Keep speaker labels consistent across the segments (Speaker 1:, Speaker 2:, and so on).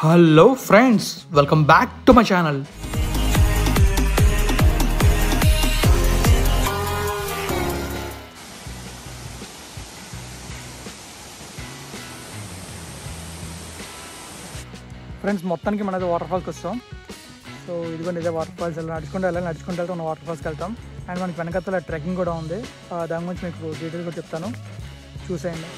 Speaker 1: Hello friends, welcome back to my channel. Friends, మొత్తానికి మనది water ఫాల్స్కి వస్తాం. సో ఇదిగోండి, ఇదే వాటర్ ఫాల్స్. నడుచుకుంటూ వెళ్తే మనం వాటర్ ఫాల్స్కి వెళ్తాం. అండ్ మనకి వెనకత్తల ట్రెక్కింగ్ కూడా ఉంది. దాని గురించి మీకు డీటెయిల్గా చెప్తాను, చూసేయండి.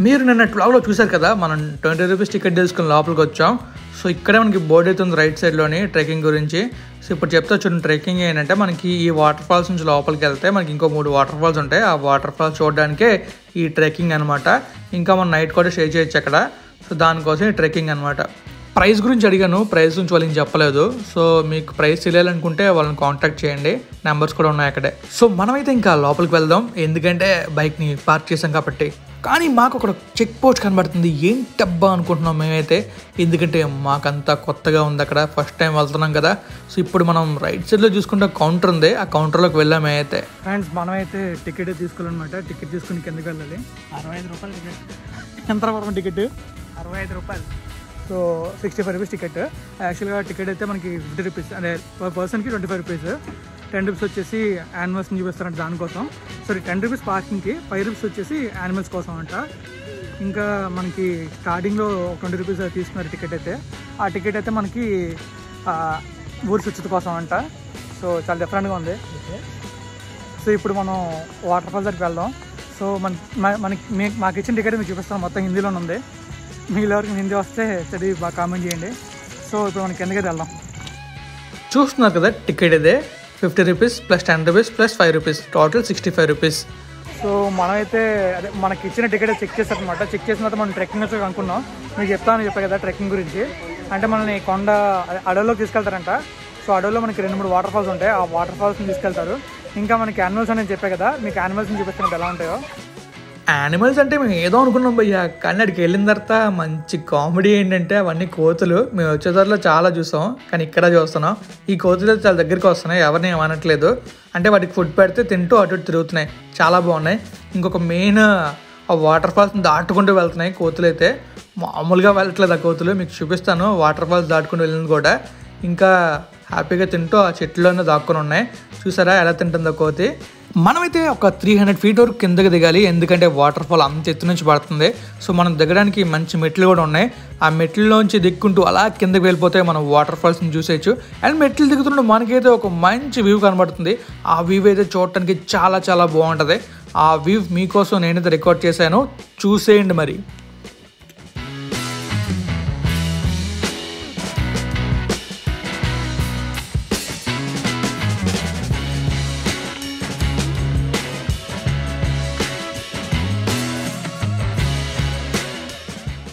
Speaker 1: మీరు నిన్న వ్లాగ్లో చూశారు కదా, మనం 20 రూపీస్ టికెట్ తీసుకుని లోపలికి వచ్చాం. సో ఇక్కడే మనకి బోర్డు అయితే ఉంది రైట్ సైడ్లోని ట్రెక్కింగ్ గురించి. సో ఇప్పుడు చెప్తా చూడండి. ట్రెక్కింగ్ ఏంటంటే, మనకి ఈ వాటర్ ఫాల్స్ నుంచి లోపలికి వెళ్తే మనకి ఇంకో 3 వాటర్ ఫాల్స్ ఉంటాయి. ఆ వాటర్ ఫాల్స్ చూడడానికే ఈ ట్రెక్కింగ్ అనమాట. ఇంకా మనం నైట్ కూడా స్టే చేయొచ్చు అక్కడ. సో దానికోసం ఈ ట్రెక్కింగ్ అనమాట. ప్రైస్ గురించి అడిగాను, ప్రైస్ గురించి వాళ్ళకి చెప్పలేదు. సో మీకు ప్రైస్ తెలియాలనుకుంటే వాళ్ళని కాంటాక్ట్ చేయండి, నెంబర్స్ కూడా ఉన్నాయి అక్కడే. సో మనమైతే ఇంకా లోపలికి వెళ్దాం, ఎందుకంటే బైక్ని పార్క్ చేసాం కాబట్టి. కానీ మాకు ఒక చెక్ పోస్ట్ కనబడుతుంది. ఏంటబ్బా అనుకుంటున్నాం మేమైతే, ఎందుకంటే మాకంతా కొత్తగా ఉంది అక్కడ, ఫస్ట్ టైం వెళ్తున్నాం కదా. సో ఇప్పుడు మనం రైట్ సైడ్లో చూసుకుంటే కౌంటర్ ఉంది, ఆ కౌంటర్లోకి వెళ్ళాం మేమైతే. ఫ్రెండ్స్, మనమైతే టికెట్ తీసుకోవాలన్నమాట. టికెట్ తీసుకుని కిందకి వెళ్ళాలి. 65 రూపాయలు టికెట్. ఎంత వరకు టికెట్? 65 రూపాయలు. So 65 rupees ticket. యాక్చువల్గా టికెట్ అయితే మనకి 50 రూపీస్, అంటే పర్ పర్సన్కి 25 రూపీస్. 10 రూపీస్ వచ్చేసి యానిమల్స్ని చూపిస్తారంట దానికోసం. సారీ, 10 రూపీస్ పార్కింగ్కి, 5 రూపీస్ వచ్చేసి యానిమల్స్ కోసం అంట. ఇంకా మనకి స్టార్టింగ్లో 20 రూపీస్ తీసుకున్నారు టికెట్ అయితే. ఆ టికెట్ అయితే మనకి ఊరి స్వచ్ఛత కోసం అంట. సో చాలా డిఫరెంట్గా ఉంది. సో ఇప్పుడు మనం వాటర్ ఫాల్స్ దగ్గరికి వెళ్దాం. సో మాకు ఇచ్చిన టికెట్ మీకు చూపిస్తాను, మొత్తం హిందీలోనే ఉంది. మీలో ఎవరికి హిందీ వస్తే చదివి బాగా కామెంట్ చేయండి. సో ఇప్పుడు మనకి కిందకి వెళ్దాం. చూస్తున్నారు కదా, టికెట్ ఇదే 50 rupees plus 10 rupees plus 5 rupees, total 65 rupees. So మనమైతే అదే మనకి ఇచ్చిన టికెట్ చెక్ చేస్తారనమాట. చెక్ చేసిన తర్వాత మనం ట్రెక్కింగ్ వచ్చి అనుకున్నాం. మీకు చెప్పాను కదా ట్రెక్కింగ్ గురించి. అంటే మనల్ని కొండ అడవుల్లోకి తీసుకెళ్తారంట. సో అడవుల్లో మనకి 2-3 వాటర్ ఫాల్స్ ఉంటాయి. ఆ వాటర్ ఫాల్స్ని తీసుకెళ్తారు. ఇంకా మనకి యానిమల్స్ అనేది చెప్పే కదా, మీకు యానిమల్స్ని చూపిస్తున్నట్టు ఎలా ఉంటాయో. యానిమల్స్ అంటే మేము ఏదో అనుకున్నాం భయ్యా, కానీ అక్కడికి వెళ్ళిన తర్వాత మంచి కామెడీ ఏంటంటే, అవన్నీ కోతులు. మేము వచ్చేదారిలో చాలా చూసాం, కానీ ఇక్కడ చూస్తున్నాం. ఈ కోతులు చాలా దగ్గరికి వస్తున్నాయి, ఎవరిని ఏమనట్లేదు. అంటే వాటికి ఫుడ్ పెడితే తింటూ అటు ఇటు తిరుగుతున్నాయి, చాలా బాగున్నాయి. ఇంకొక మెయిన్, ఆ వాటర్ ఫాల్స్ని దాటుకుంటూ వెళ్తున్నాయి కోతులు అయితే. మామూలుగా వెళ్ళట్లేదు ఆ కోతులు, మీకు చూపిస్తాను. వాటర్ ఫాల్స్ దాటుకుంటూ వెళ్ళింది కూడా. ఇంకా హ్యాపీగా తింటూ ఆ చెట్లోనే దాక్కుని ఉన్నాయి. చూసారా ఎలా తింటుందో కోతి. మనమైతే ఒక 300 ఫీట్ వరకు కిందకి దిగాలి, ఎందుకంటే వాటర్ ఫాల్ అంత ఎత్తు నుంచి పడుతుంది. సో మనం దిగడానికి మంచి మెట్లు కూడా ఉన్నాయి. ఆ మెట్లలోంచి దిక్కుంటూ అలా కిందకి వెళ్ళిపోతే మనం వాటర్ ఫాల్స్ని చూసేయచ్చు. అండ్ మెట్లు దిగుతుంటే మనకైతే ఒక మంచి వ్యూ కనబడుతుంది. ఆ వ్యూ అయితే చూడటానికి చాలా చాలా బాగుంటుంది. ఆ వ్యూ మీకోసం నేనైతే రికార్డ్ చేశాను, చూసేయండి మరి.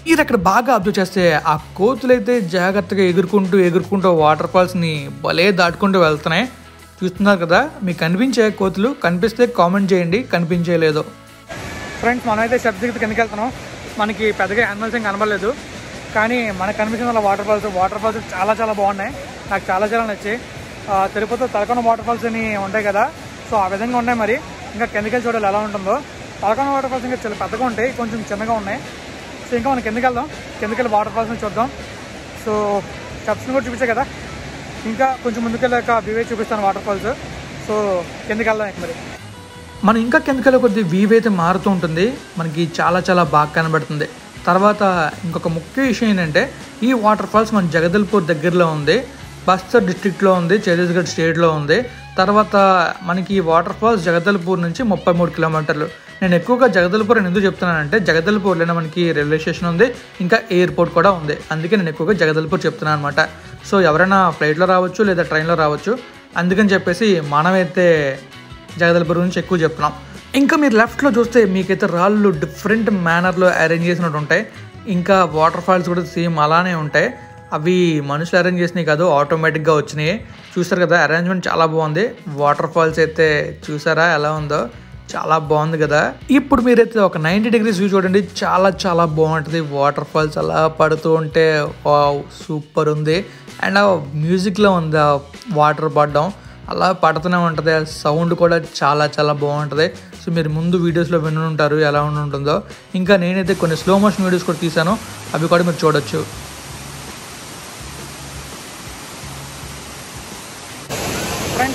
Speaker 1: మీరు అక్కడ బాగా అబ్జర్వ్ చేస్తే ఆ కోతులైతే జాగ్రత్తగా ఎగురుకుంటూ వాటర్ ఫాల్స్ని భలే దాటుకుంటూ వెళ్తున్నాయి. చూస్తున్నారు కదా, మీకు కనిపించే కోతులు? కనిపిస్తే కామెంట్ చేయండి, కనిపించేయలేదు. ఫ్రెండ్స్, మనమైతే స్టెప్స్ దిగుతూ కిందకి వెళ్తున్నాం. మనకి పెద్దగా యానిమల్స్ ఏం కనబడలేదు, కానీ మనకు కనిపించిన వాళ్ళ వాటర్ ఫాల్స్ చాలా చాలా బాగున్నాయి. నాకు చాలా చాలా నచ్చాయి. తిరుపతిలో తలకోన వాటర్ ఫాల్స్ అని ఉంటాయి కదా, సో ఆ విధంగా ఉన్నాయి. మరి ఇంకా కిందకి వెళ్ళి చూడాలి ఎలా ఉంటుందో. తలకోన వాటర్ ఫాల్స్ ఇంకా చాలా పెద్దగా ఉంటాయి, కొంచెం చిన్నగా ఉన్నాయి. సో ఇంకా మనం కిందకి వెళ్దాం, కిందకి వెళ్ళి వాటర్ ఫాల్స్ని చూద్దాం. సో స్టెప్స్ని కూడా చూపించాయి కదా, ఇంకా కొంచెం ముందుకెళ్ళాక వ్యూ చూపిస్తాను వాటర్ ఫాల్స్. సో కిందకి వెళ్దాం మరి. మనం ఇంకా కిందకి వెళ్ళే కొద్ది వ్యూ అయితే మారుతూ ఉంటుంది, మనకి చాలా చాలా బాగా కనబడుతుంది. తర్వాత ఇంకొక ముఖ్య విషయం ఏంటంటే, ఈ వాటర్ ఫాల్స్ మన జగదల్పూర్ దగ్గరలో ఉంది, బస్తర్ డిస్ట్రిక్ట్లో ఉంది, ఛత్తీస్గఢ్ స్టేట్లో ఉంది. తర్వాత మనకి ఈ వాటర్ ఫాల్స్ జగదల్పూర్ నుంచి 33 కిలోమీటర్లు. నేను ఎక్కువగా జగదల్పూర్ అని ఎందుకు చెప్తున్నానంటే, జగదల్పూర్లోనే మనకి రైల్వే స్టేషన్ ఉంది, ఇంకా ఎయిర్పోర్ట్ కూడా ఉంది. అందుకే నేను ఎక్కువగా జగదల్పూర్ చెప్తున్నాను అనమాట. సో ఎవరైనా ఫ్లైట్లో రావచ్చు లేదా ట్రైన్లో రావచ్చు, అందుకని చెప్పేసి మనమైతే జగదల్పూర్ గురించి ఎక్కువ చెప్తున్నాం. ఇంకా మీరు లెఫ్ట్లో చూస్తే మీకైతే రాళ్ళు డిఫరెంట్ మేనర్లో అరేంజ్ చేసినట్టు ఉంటాయి. ఇంకా వాటర్ ఫాల్స్ కూడా సేమ్ అలానే ఉంటాయి. అవి మనుషులు అరేంజ్ చేసినవి కాదు, ఆటోమేటిక్గా వచ్చినాయి. చూసారు కదా, అరేంజ్మెంట్ చాలా బాగుంది. వాటర్ ఫాల్స్ అయితే చూసారా ఎలా ఉందో, చాలా బాగుంది కదా. ఇప్పుడు మీరైతే ఒక 90 డిగ్రీస్ వ్యూ చూడండి, చాలా చాలా బాగుంటుంది. వాటర్ ఫాల్స్ అలా పడుతూ ఉంటే సూపర్ ఉంది. అండ్ ఆ మ్యూజిక్లో ఉంది ఆ వాటర్ పడడం, అలా పడుతూనే ఉంటుంది. ఆ సౌండ్ కూడా చాలా చాలా బాగుంటుంది. సో మీరు ముందు వీడియోస్లో విని ఉంటారు ఎలా ఉంటుందో. ఇంకా నేనైతే కొన్ని స్లో మోషన్ వీడియోస్ కూడా తీసాను, అవి కూడా మీరు చూడొచ్చు.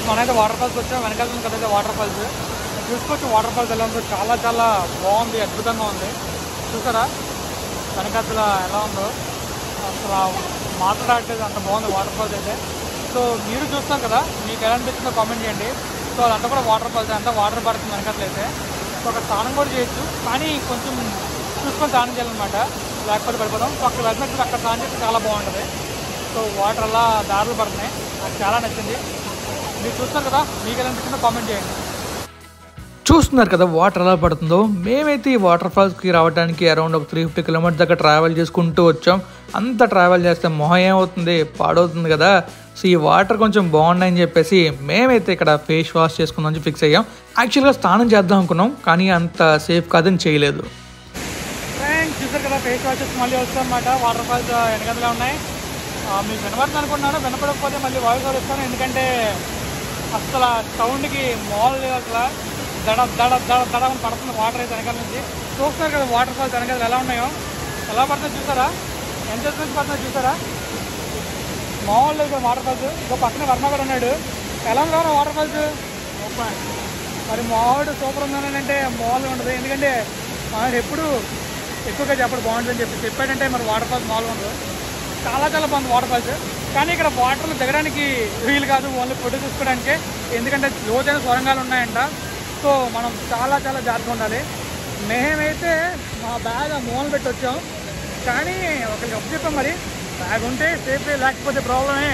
Speaker 1: ఫ్రెండ్స్ మనైతే వాటర్ ఫాల్స్ వచ్చాం. వెనకాల కదైతే వాటర్ ఫాల్స్ చూసుకోవచ్చు. వాటర్ ఫాల్స్ ఎలా ఉందో చాలా చాలా బాగుంది, అద్భుతంగా ఉంది. చూసారా వెనకాల ఎలా ఉందో, అసలు మాట్లాడట్లేదు, అంత బాగుంది వాటర్ ఫాల్స్ అయితే. సో మీరు చూస్తారు కదా, మీకు ఎలా అనిపిస్తుందో కామెంట్ చేయండి. సో అదంతా కూడా వాటర్ ఫాల్స్, అంతా వాటర్ పడుతుంది వెనకాల అయితే. సో అక్కడ స్నానం కూడా చేయొచ్చు, కానీ కొంచెం చూసుకొని స్నానం చేయాలన్నమాట, లేకపోతే పడిపోతాం. సో అక్కడ వెళ్ళినప్పుడు అక్కడ స్నానం చేస్తే చాలా బాగుంటుంది. సో వాటర్ అలా దారులు పడుతున్నాయి, నాకు చాలా నచ్చింది. మీరు చూస్తారు కదా, మీకు ఎలా అనిపిస్తుందో కామెంట్ చేయండి.
Speaker 2: చూస్తున్నారు కదా వాటర్ ఎలా పడుతుందో. మేమైతే ఈ వాటర్ ఫాల్స్కి రావడానికి అరౌండ్ ఒక 350 కిలోమీటర్స్ దాకా ట్రావెల్ చేసుకుంటూ వచ్చాం. అంత ట్రావెల్ చేస్తే మొహం ఏమవుతుంది, పాడవుతుంది కదా. సో ఈ వాటర్ కొంచెం బాగున్నాయని చెప్పేసి మేమైతే ఇక్కడ ఫేస్ వాష్ చేసుకుందామని ఫిక్స్ అయ్యాం. యాక్చువల్గా స్నానం చేద్దాం అనుకున్నాం, కానీ అంత సేఫ్ కాదని చేయలేదు.
Speaker 1: ఫ్రెండ్స్ చూసారు కదా, ఫేస్ వాష్ చేసి మళ్ళీ వస్తాం అన్నమాట. వాటర్ ఫాల్స్ వెనకదలా ఉన్నాయి. మీకు వినపడుతుంది అనుకున్నాను, వినపడకపోతే మళ్ళీ వాయిస్ ఓవర్ ఇస్తాను. ఎందుకంటే అసలు సౌండ్కి మాల్ లేదు, అసలు దడ దడ దడ దడ అని పడుతుంది వాటర్ అయితే వెనకాల నుంచి. చూస్తున్నారు కదా వాటర్ ఫాల్స్ వెనకాల ఎలా ఉన్నాయో, ఎలా పడుతుంది చూసారా, ఎంత నుంచి పడుతుంది చూసారా. మామూలు లేదు వాటర్ ఫాల్స్. ఇంకో పక్కన వర్మ కూడా ఉన్నాడు. ఎలా ఉందా వాటర్ ఫాల్స్? మరి మావాడు సూపర్ ఉందని అంటే మామూలుగా ఉండదు, ఎందుకంటే మావాడు ఎప్పుడు ఎక్కువగా చెప్పడు బాగుంటుందని చెప్పాడంటే మరి వాటర్ ఫాల్స్ మామూలుగా ఉండదు. చాలా చాలా బాగుంది వాటర్ ఫాల్స్. కానీ ఇక్కడ వాటర్లో దిగడానికి వీలు కాదు, ఓన్లీ ఫోటో తీసుకోవడానికి. ఎందుకంటే లోతైన సొరంగాలు ఉన్నాయంట. సో మనం చాలా చాలా జాగ్రత్తగా ఉండాలి. మేమైతే మా బ్యాగ్ మూలన పెట్టి వచ్చాం, కానీ ఒకరికి అప్పు చెప్పాం, మరి బ్యాగ్ ఉంటే సేఫ్, లేకపోతే ప్రాబ్లమే.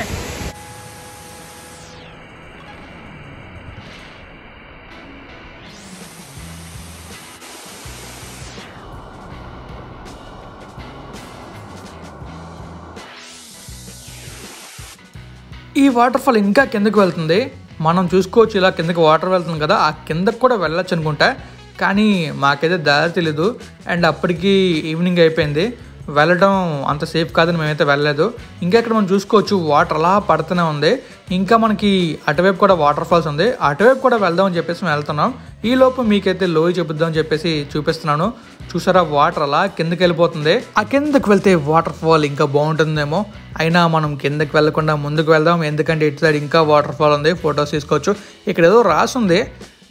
Speaker 2: ఈ వాటర్ ఫాల్ ఇంకా కిందకు వెళ్తుంది. మనం చూసుకోవచ్చు, ఇలా కిందకి వాటర్ వెళ్తుంది కదా, ఆ కిందకు కూడా వెళ్ళొచ్చు అనుకుంటా, కానీ మాకైతే దారి తెలీదు. అండ్ అప్పటికి ఈవినింగ్ అయిపోయింది, వెళ్ళడం అంత సేఫ్ కాదని మేమైతే వెళ్ళలేదు. ఇంకా ఇక్కడ మనం చూసుకోవచ్చు వాటర్ అలా పడుతూనే ఉంది. ఇంకా మనకి అటువైపు కూడా వాటర్ ఫాల్స్ ఉంది, అటువైపు కూడా వెళ్దామని చెప్పేసి మేము వెళ్తున్నాం. ఈ లోపు మీకైతే లోయ చూపిద్దామని చెప్పేసి చూపిస్తున్నాను. చూసారా వాటర్ అలా కిందకి వెళ్ళిపోతుంది. ఆ కిందకి వెళ్తే వాటర్ ఫాల్ ఇంకా బాగుంటుందేమో, అయినా మనం కిందకి వెళ్ళకుండా ముందుకు వెళ్దాం, ఎందుకంటే ఇటు సైడ్ ఇంకా వాటర్ ఫాల్ ఉంది, ఫొటోస్ తీసుకోవచ్చు. ఇక్కడ ఏదో రాసుంది,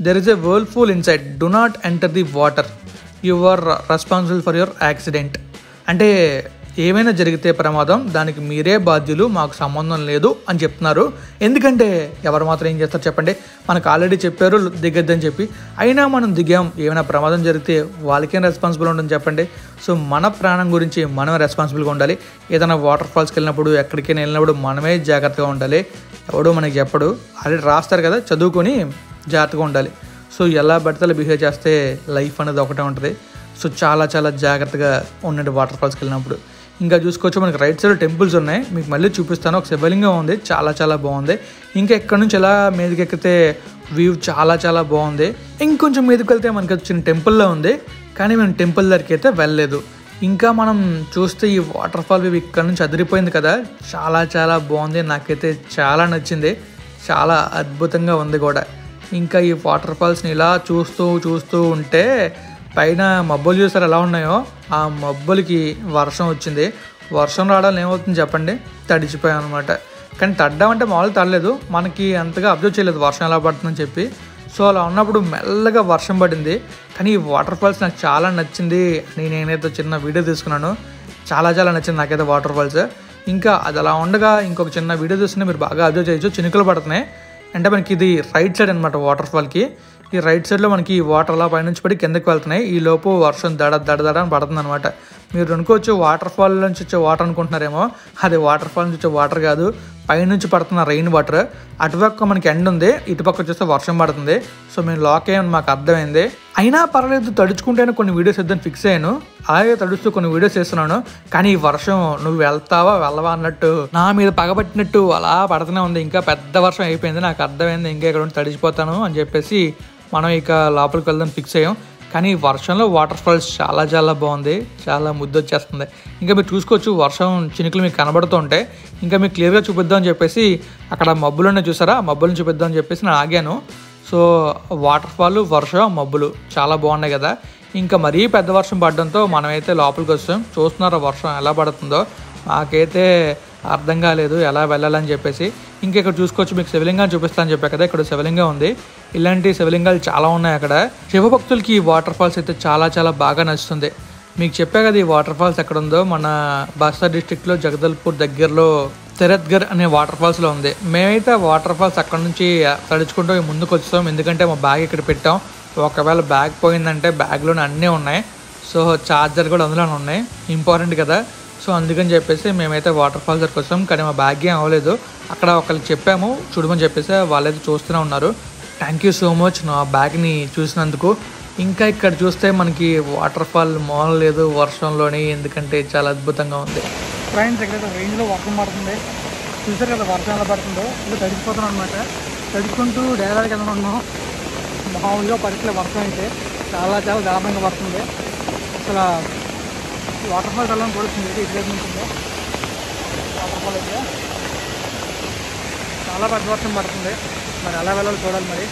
Speaker 2: there is a whirlpool inside, do not enter the water, you are responsible for your accident. అంటే ఏమైనా జరిగితే ప్రమాదం, దానికి మీరే బాధ్యులు, మాకు సంబంధం లేదు అని చెప్తున్నారు. ఎందుకంటే ఎవరు మాత్రం ఏం చేస్తారు చెప్పండి, మనకు ఆల్రెడీ చెప్పారు దిగద్దని చెప్పి, అయినా మనం దిగాం. ఏమైనా ప్రమాదం జరిగితే వాళ్ళకేం రెస్పాన్సిబుల్ ఉంటుంది చెప్పండి. సో మన ప్రాణం గురించి మనమే రెస్పాన్సిబుల్గా ఉండాలి. ఏదైనా వాటర్ ఫాల్స్కి వెళ్ళినప్పుడు, ఎక్కడికైనా వెళ్ళినప్పుడు మనమే జాగ్రత్తగా ఉండాలి. ఎవడో మనకి చెప్పడు, ఆల్రెడీ రాస్తారు కదా, చదువుకొని జాగ్రత్తగా ఉండాలి. సో ఎలా పడితే బిహేవ్ చేస్తే లైఫ్ అనేది ఒకటే ఉంటుంది. సో చాలా చాలా జాగ్రత్తగా ఉండండి వాటర్ ఫాల్స్కి వెళ్ళినప్పుడు. ఇంకా చూసుకోవచ్చు మనకి రైట్ సైడ్ టెంపుల్స్ ఉన్నాయి, మీకు మళ్ళీ చూపిస్తాను. ఒక శివలింగం ఉంది, చాలా చాలా బాగుంది. ఇంకా ఎక్కడి నుంచి ఎలా మీదకి ఎక్కితే వ్యూ చాలా చాలా బాగుంది. ఇంకొంచెం మీదకి వెళ్తే మనకి వచ్చిన టెంపుల్లో ఉంది, కానీ మేము టెంపుల్ దగ్గరికి అయితే వెళ్ళలేదు. ఇంకా మనం చూస్తే ఈ వాటర్ ఫాల్ వ్యూ ఇక్కడ నుంచి అదిరిపోయింది కదా, చాలా చాలా బాగుంది. నాకైతే చాలా నచ్చింది, చాలా అద్భుతంగా ఉంది కూడా. ఇంకా ఈ వాటర్ ఫాల్స్ని ఇలా చూస్తూ ఉంటే పైన మబ్బులు చూసారు ఎలా ఉన్నాయో, ఆ మబ్బులకి వర్షం వచ్చింది. వర్షం రావడం ఏమవుతుంది చెప్పండి, తడిచిపోయాం అనమాట. కానీ తడ్డామంటే మామూలు తడలేదు, మనకి అంతగా అబ్జర్వ్ చేయలేదు వర్షం ఎలా పడుతుందని చెప్పి. సో అలా ఉన్నప్పుడు మెల్లగా వర్షం పడింది. కానీ ఈ వాటర్ ఫాల్స్ నాకు చాలా నచ్చింది అని నేనైతే చిన్న వీడియో తీసుకున్నాను. చాలా చాలా నచ్చింది నాకైతే వాటర్ ఫాల్స్. ఇంకా అది అలా ఉండగా ఇంకొక చిన్న వీడియో చూస్తుంటే మీరు బాగా అబ్జర్వ్ చేయొచ్చు, చినుకులు పడుతున్నాయి. అంటే మనకి ఇది రైట్ సైడ్ అనమాట వాటర్ ఫాల్కి. ఈ రైట్ సైడ్లో మనకి వాటర్ అలా పైనుంచి పడి కిందకి వెళ్తున్నాయి. ఈ లోపు వర్షం దడ అని పడుతుంది అనమాట. మీరు అనుకోవచ్చు వాటర్ ఫాల్ నుంచి వచ్చే వాటర్ అనుకుంటున్నారేమో, అది వాటర్ ఫాల్ నుంచి వచ్చే వాటర్ కాదు, పైనుంచి పడుతున్న రెయిన్ వాటర్. అటుపక్క మనకి ఎండ్ ఉంది, ఇటుపక్క చూస్తే వర్షం పడుతుంది. సో మేము లాక్ అయ్యామని మాకు అర్థమైంది. అయినా పర్లేదు, తడుచుకుంటేనే కొన్ని వీడియోస్ ఇద్దని ఫిక్స్ అయ్యాను. అలాగే తడుస్తూ కొన్ని వీడియోస్ చేస్తున్నాను. కానీ ఈ వర్షం నువ్వు వెళ్తావా వెళ్ళవా అన్నట్టు నా మీద పగబట్టినట్టు అలా పడుతూనే ఉంది. ఇంకా పెద్ద వర్షం అయిపోయింది, నాకు అర్థమైంది ఇంకా ఇక్కడ ఉండి తడిచిపోతాను అని చెప్పేసి మనం ఇక లోపలికి వెళ్దాం ఫిక్స్ అయ్యాం. కానీ వర్షంలో వాటర్ ఫాల్స్ చాలా చాలా బాగుంది, చాలా ముద్దు వచ్చేస్తుంది. ఇంకా మీరు చూసుకోవచ్చు వర్షం చినుకులు మీకు కనబడుతూ ఉంటాయి. ఇంకా మీకు క్లియర్గా చూపిద్దాం అని చెప్పేసి అక్కడ మబ్బులునే చూసారా, మబ్బులను చూపిద్దాం అని చెప్పేసి నేను ఆగాను. సో వాటర్ ఫాల్, వర్షం, మబ్బులు చాలా బాగున్నాయి కదా. ఇంకా మరీ పెద్ద వర్షం పడడంతో మనమైతే లోపలికి వస్తాం. చూస్తున్నారా వర్షం ఎలా పడుతుందో, నాకైతే అర్థం కాలేదు ఎలా వెళ్ళాలని చెప్పేసి. ఇంకా ఇక్కడ చూసుకోవచ్చు, మీకు శివలింగాన్ని చూపిస్తాను చెప్పా కదా, ఇక్కడ శివలింగం ఉంది. ఇలాంటి శివలింగాలు చాలా ఉన్నాయి అక్కడ. శివభక్తులకి ఈ వాటర్ ఫాల్స్ అయితే చాలా చాలా బాగా నచ్చుతుంది. మీకు చెప్పా కదా ఈ వాటర్ ఫాల్స్ ఎక్కడ ఉందో, మన బస్తా డిస్ట్రిక్ట్లో జగదల్పూర్ దగ్గరలో తెరత్గర్ అనే వాటర్ ఫాల్స్లో ఉంది. మేమైతే వాటర్ ఫాల్స్ అక్కడ నుంచి తడుచుకుంటూ ముందుకు వచ్చాం, ఎందుకంటే మా బ్యాగ్ ఇక్కడ పెట్టాం. ఒకవేళ బ్యాగ్ పోయిందంటే బ్యాగ్లోనే అన్నీ ఉన్నాయి. సో ఛార్జర్ కూడా అందులోనే ఉన్నాయి, ఇంపార్టెంట్ కదా. సో అందుకని చెప్పేసి మేమైతే వాటర్ ఫాల్స్ దగ్గరికి వచ్చాం. కానీ మా బ్యాగ్ ఏం అవ్వలేదు. అక్కడ ఒకరికి చెప్పాము చూడమని చెప్పేసి, వాళ్ళైతే చూస్తూనే ఉన్నారు. థ్యాంక్ యూ సో మచ్ నా బ్యాగ్ని చూసినందుకు. ఇంకా ఇక్కడ చూస్తే మనకి వాటర్ ఫాల్ మాల్ లేదు వర్షంలోని, ఎందుకంటే చాలా అద్భుతంగా ఉంది.
Speaker 1: ఫ్రెండ్స్ ఎక్కడైతే రేంజ్లో వర్షం పడుతుంది, చూసారు కదా వర్షం ఎలా పడుతుందో. ఇలా తడిచిపోతున్నాం అనమాట. తడుచుకుంటూ డైలాగ్ ఎలా ఉన్నాం. మామూలుగా పడితే వర్షం అయితే చాలా చాలా దారుణంగా పడుతుంది. అసలు వాటర్ ఫాల్స్ వెళ్ళడం పడుతుంది, ఇటువైపు ఉంటుంది వాటర్ ఫాల్ అయితే. చాలా పెద్ద వర్షం పడుతుంది, మరి ఎలా వెళ్ళాలి చూడాలి మరి.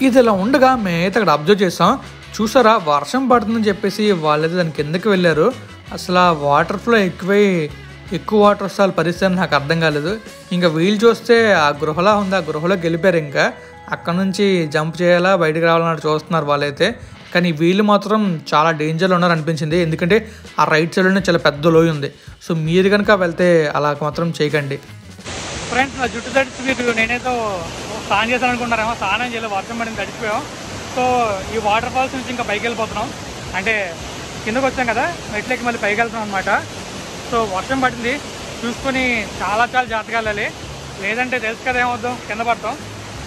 Speaker 2: ఇది ఇలా ఉండగా మేమైతే అక్కడ అబ్జర్వ్ చేసాం. చూసారా వర్షం పడుతుందని చెప్పేసి వాళ్ళైతే దాని కిందకి వెళ్ళారు. అసలు ఆ వాటర్ ఫ్లో ఎక్కువ వాటర్ వస్తే వాళ్ళ పరిస్థితి నాకు అర్థం కాలేదు. ఇంకా వీళ్ళు చూస్తే ఆ గృహలా ఉంది, ఆ గృహలోకి వెళ్ళిపోయారు. ఇంకా అక్కడ నుంచి జంప్ చేయాలా బయటకు రావాలన్నట్టు చూస్తున్నారు వాళ్ళైతే. కానీ వీళ్ళు మాత్రం చాలా డేంజర్లో ఉన్నారు అనిపించింది, ఎందుకంటే ఆ రైట్ సైడ్లోనే చాలా పెద్ద లోయ ఉంది. సో మీరు కనుక వెళ్తే అలా మాత్రం చేయకండి.
Speaker 1: ఫ్రెండ్స్ నా జుట్టు తడిచి మీరు నేనైతే స్నానం చేశాను అనుకుంటారేమో, స్నానం చేయలేదు, వర్షం పడింది తడిచిపోయాం. సో ఈ వాటర్ ఫాల్స్ నుంచి ఇంకా పైకి వెళ్ళిపోతున్నాం. అంటే కిందకు వచ్చాం కదా, మెట్లకి మళ్ళీ పైకి వెళ్తున్నాం అనమాట. సో వర్షం పడింది, చూసుకొని చాలా చాలా జాగ్రత్తగా వెళ్ళాలి, లేదంటే తెలుసు కదా ఏమవుతాం, కింద పడతాం.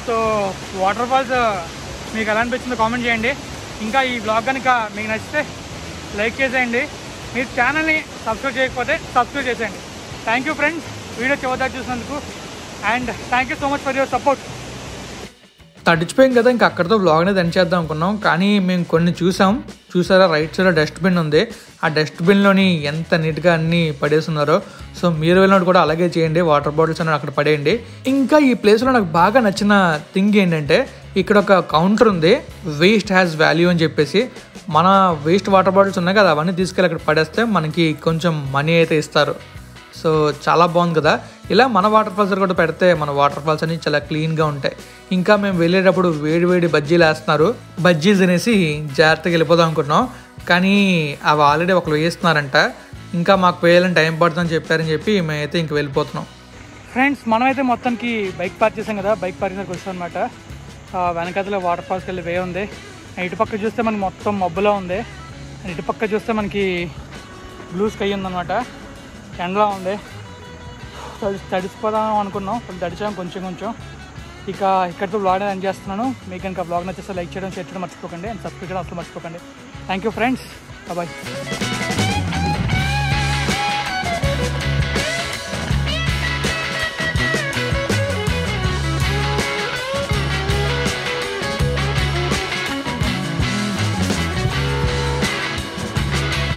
Speaker 1: సో వాటర్ ఫాల్స్ మీకు ఎలా అనిపించిందో కామెంట్ చేయండి. ఇంకా ఈ బ్లాగ్ కనుక మీకు నచ్చితే లైక్ చేసేయండి. మీరు ఛానల్ని సబ్స్క్రైబ్ చేయకపోతే సబ్స్క్రైబ్ చేసేయండి. థ్యాంక్ యూ ఫ్రెండ్స్ వీడియో చివరిదాకా చూసినందుకు, and thank you so much for your support.
Speaker 2: తడిచిపోయాం కదా, ఇంకా అక్కడితో బ్లాగ్ అనేది ఎండ్ చేద్దాం అనుకున్నాం. కానీ మేము కొన్ని చూసారా రైట్ సైడ్ డస్ట్బిన్ ఉంది. ఆ డస్ట్బిన్లోని ఎంత నీట్గా అన్నీ పడేస్తున్నారో. సో మీరు వెళ్ళినప్పుడు కూడా అలాగే చేయండి, వాటర్ బాటిల్స్ అని అక్కడ పడేయండి. ఇంకా ఈ ప్లేస్లో నాకు బాగా నచ్చిన థింగ్ ఏంటంటే, ఇక్కడ ఒక కౌంటర్ ఉంది, వేస్ట్ హ్యాస్ వాల్యూ అని చెప్పేసి. మన వేస్ట్ వాటర్ బాటిల్స్ ఉన్నాయి కదా, అవన్నీ తీసుకెళ్ళి అక్కడ పడేస్తే మనకి కొంచెం మనీ అయితే ఇస్తారు. సో చాలా బాగుంది కదా. ఇలా మన వాటర్ ఫాల్స్ కూడా పెడితే మన వాటర్ ఫాల్స్ అన్ని చాలా క్లీన్గా ఉంటాయి. ఇంకా మేము వెళ్ళేటప్పుడు వేడి బజ్జీలు వేస్తున్నారు, బజ్జీలు తినేసి జాగ్రత్తగా వెళ్ళిపోదాం అనుకుంటున్నాం. కానీ అవి ఆల్రెడీ ఒకరు వేస్తున్నారంట, ఇంకా మాకు వేయాలని టైం పడుతుందని చెప్పారని చెప్పి మేమైతే ఇంక వెళ్ళిపోతున్నాం.
Speaker 1: ఫ్రెండ్స్ మనమైతే మొత్తానికి బైక్ పార్క్ చేసాం కదా, బైక్ పార్క్ దగ్గరికి వచ్చాం అనమాట. వెనకతలో వాటర్ ఫాల్స్కి వెళ్ళి వే ఉంది. ఇటుపక్క చూస్తే మనకి మొత్తం మబ్బులో ఉంది, ఇటుపక్క చూస్తే మనకి బ్లూ స్కై ఉందన్నమాట, ఎండలా ఉంది. తడిసిపోదాం అనుకున్నాం, తడిచాం కొంచెం. ఇక ఇక్కడితో బ్లాగ్ అనేది ఎండ్ చేస్తున్నాను. మీకు కనుక బ్లాగ్ నచ్చేస్తే లైక్ చేయడం, షేర్ చేయడం మర్చిపోకండి, అండ్ సబ్స్క్రైబ్ చేయడం అసలు మర్చిపోకండి. Thank you friends, bye.